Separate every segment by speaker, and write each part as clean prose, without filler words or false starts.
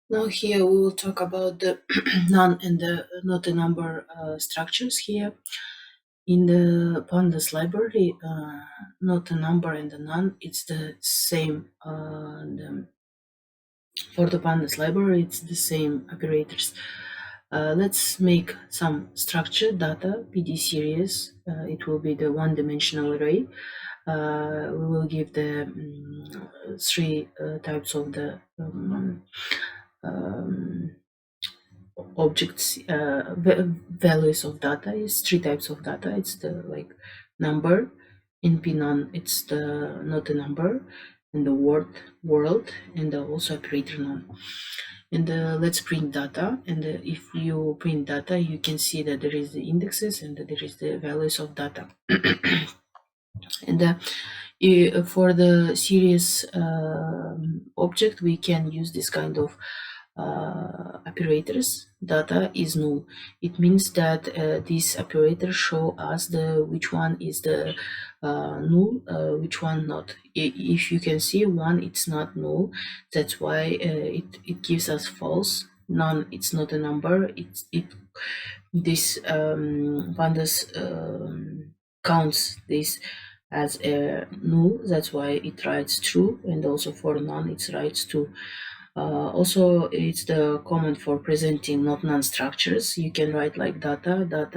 Speaker 1: Now here we will talk about the non and the not a number structures here. In the Pandas library, not a number and the non, it's the same. For the Pandas library, it's the same operators. Let's make some structure data PD series. It will be the one-dimensional array. We will give the three types of the objects, values of data. Is three types of data. It's the like number. In P-non, it's the not a number, and the world, and also operator non. And let's print data. And if you print data, you can see that there is the indexes and there is the values of data. And for the series object, we can use this kind of operators. Data is null. It means that these operators show us which one is the null, which one not. If you can see one, it's not null. That's why it gives us false. None, it's not a number. This Pandas counts this as a null. That's why it writes true, and also for none it writes true. Also, it's the command for presenting not none structures. You can write like data dot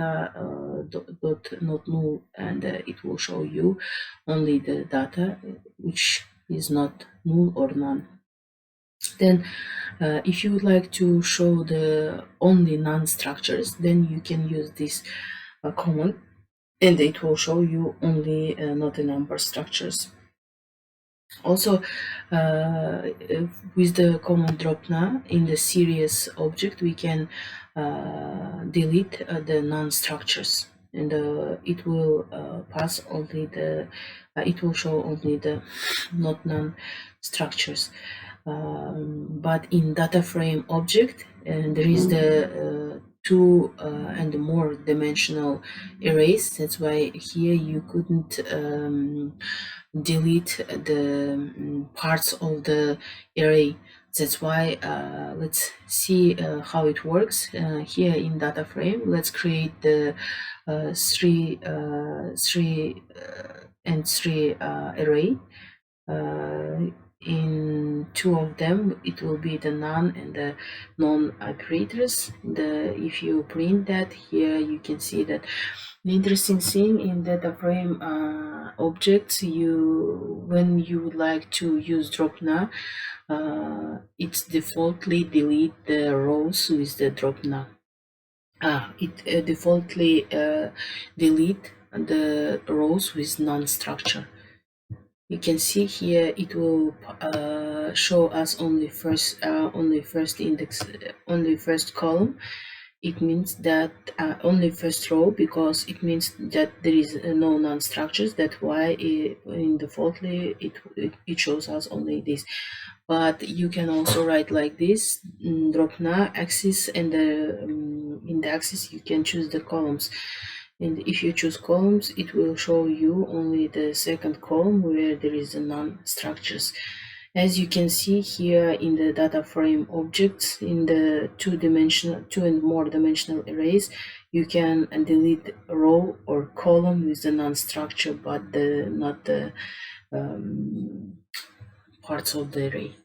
Speaker 1: not null, and it will show you only the data which is not null or none. Then if you would like to show the only non structures, then you can use this command, and it will show you only not a number structures. Also, with the command dropna in the series object, we can delete the non-structures, and it will pass only the. It will show only the not non-structures. But in Dataframe object, there is the two and more dimensional arrays. That's why here you couldn't delete the parts of the array. That's why let's see how it works here in Dataframe. Let's create the three and three array. In two of them it will be the none and the non operators. If you print that, here you can see that the interesting thing in Dataframe objects, when you would like to use dropna, it's defaultly delete the rows with the dropna. It defaultly delete the rows with non-structure. You can see here it will show us only first index, only first column. It means that only first row, because it means that there is no non-structures. That's why in defaultly it shows us only this. But you can also write like this, dropna axis, and in the axis you can choose the columns. And if you choose columns, it will show you only the second column where there is a non-structures. As you can see here in the Dataframe objects, in the two and more dimensional arrays, you can delete a row or column with the non-structure, but not the parts of the array.